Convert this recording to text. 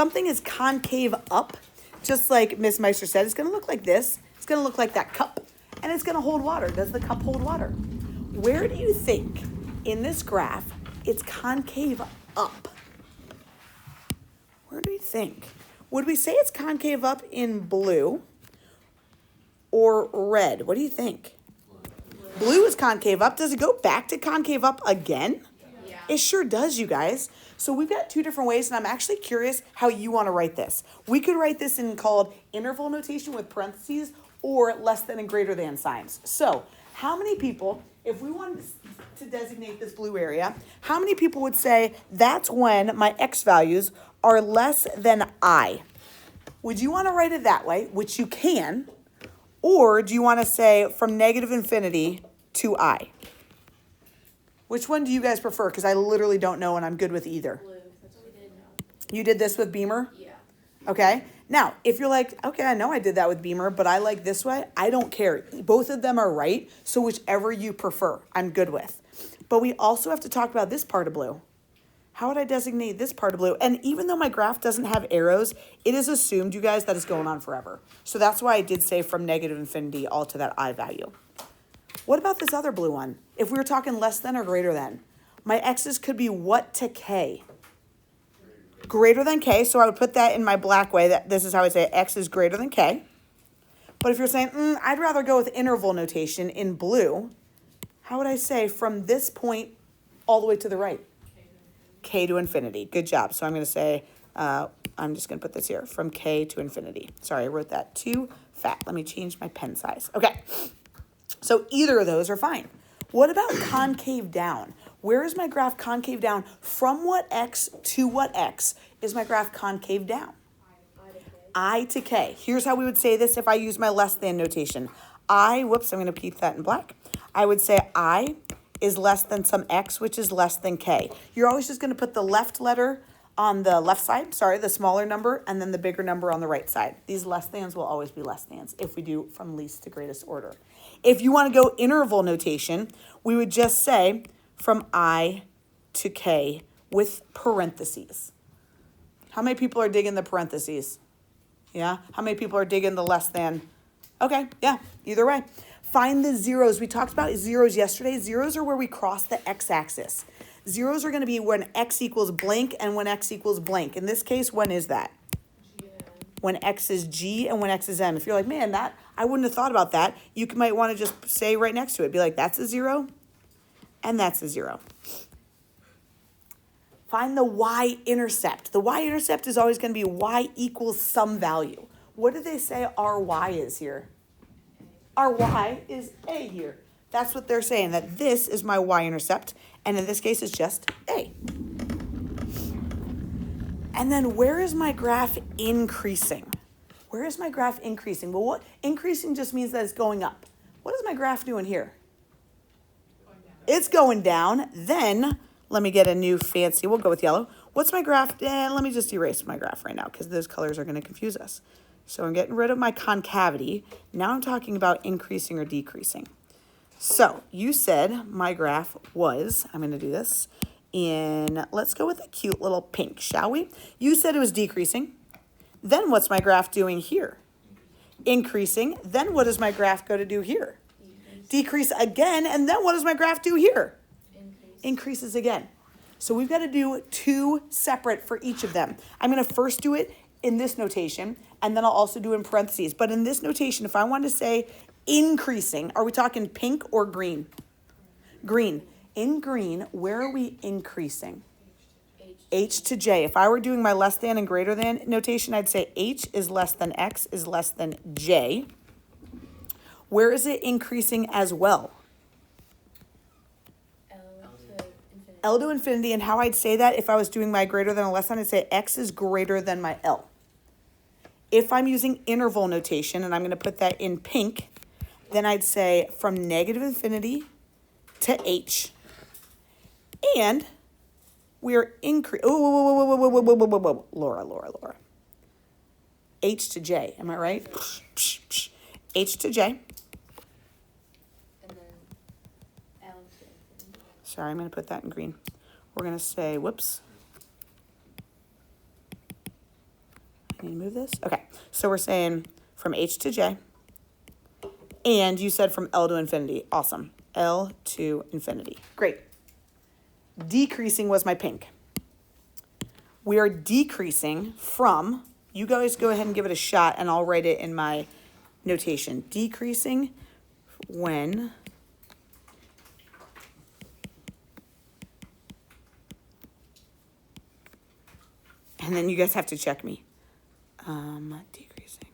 something is concave up, just like Miss Meister said, it's going to look like this. It's going to look like that cup, and it's going to hold water. Does the cup hold water? Where do you think in this graph it's concave up? Where do you think? Would we say it's concave up in blue or red? What do you think? Blue is concave up. Does it go back to concave up again? Yeah. It sure does, you guys. So we've got two different ways, and I'm actually curious how you want to write this. We could write this in called interval notation with parentheses or less than and greater than signs. So how many people, if we wanted to designate this blue area, how many people would say that's when my x values are less than I? Would you want to write it that way, which you can, or do you want to say from negative infinity to I? Which one do you guys prefer? Because I literally don't know, and I'm good with either. Blue. That's what we did now. You did this with Beamer? Yeah. Okay. Now, if you're like, okay, I know I did that with Beamer, but I like this way, I don't care. Both of them are right, so whichever you prefer, I'm good with. But we also have to talk about this part of blue. How would I designate this part of blue? And even though my graph doesn't have arrows, it is assumed, you guys, that it's going on forever. So that's why I did say from negative infinity all to that I value. What about this other blue one? If we were talking less than or greater than, my x's could be what to k? Greater than k, so I would put that in my black way. That this is how I say x is greater than k. But if you're saying, I'd rather go with interval notation in blue, how would I say from this point all the way to the right? K to infinity. Good job. So I'm going to say, I'm just going to put this here, from k to infinity. Sorry, I wrote that too fat. Let me change my pen size. Okay. So either of those are fine. What about concave down? Where is my graph concave down? From what x to what x is my graph concave down? I to k. Here's how we would say this if I use my less than notation. I'm going to keep that in black. I would say I is less than some x, which is less than k. You're always just going to put the left letter on the left side, the smaller number, and then the bigger number on the right side. These less thans will always be less thans if we do from least to greatest order. If you want to go interval notation, we would just say from I to k with parentheses. How many people are digging the parentheses? Yeah? How many people are digging the less than? Okay, yeah, either way. Find the zeros. We talked about zeros yesterday. Zeros are where we cross the x-axis. Zeros are going to be when x equals blank and when x equals blank. In this case, when is that? When x is g and when x is m. If you're like, man, that I wouldn't have thought about that, you might want to just say right next to it. Be like, that's a 0 and that's a 0. Find the y-intercept. The y-intercept is always going to be y equals some value. What do they say our y is here? Our y is a here. That's what they're saying, that this is my y-intercept, and in this case, it's just a. And then where is my graph increasing? Where is my graph increasing? Well, what increasing just means that it's going up. What is my graph doing here? It's going down. Then, let me get a new fancy, we'll go with yellow. What's my graph? Let me just erase my graph right now because those colors are going to confuse us. So I'm getting rid of my concavity. Now I'm talking about increasing or decreasing. So you said my graph was, I'm going to do this in, let's go with a cute little pink, shall we? You said it was decreasing. Then what's my graph doing here? Increasing. Then what does my graph go to do here? Decrease again. And then what does my graph do here? Increases again. So we've got to do two separate for each of them. I'm going to first do it in this notation, and then I'll also do in parentheses. But in this notation, if I want to say increasing, are we talking pink or green? Green. In green, where are we increasing? H to J. If I were doing my less than and greater than notation, I'd say H is less than X is less than J. Where is it increasing as well? L to infinity, and how I'd say that if I was doing my greater than or less than, I'd say X is greater than my L. If I'm using interval notation, and I'm going to put that in pink, then I'd say from negative infinity to H. And we're increasing, Laura. H to J, am I right? H to J. And then L to infinity. Sorry, I'm going to put that in green. We're going to say, whoops. Can you move this? Okay, so we're saying from H to J. And you said from L to infinity. Awesome. L to infinity. Great. Decreasing was my pink. We are decreasing from, you guys go ahead and give it a shot and I'll write it in my notation. Decreasing when and then you guys have to check me. Decreasing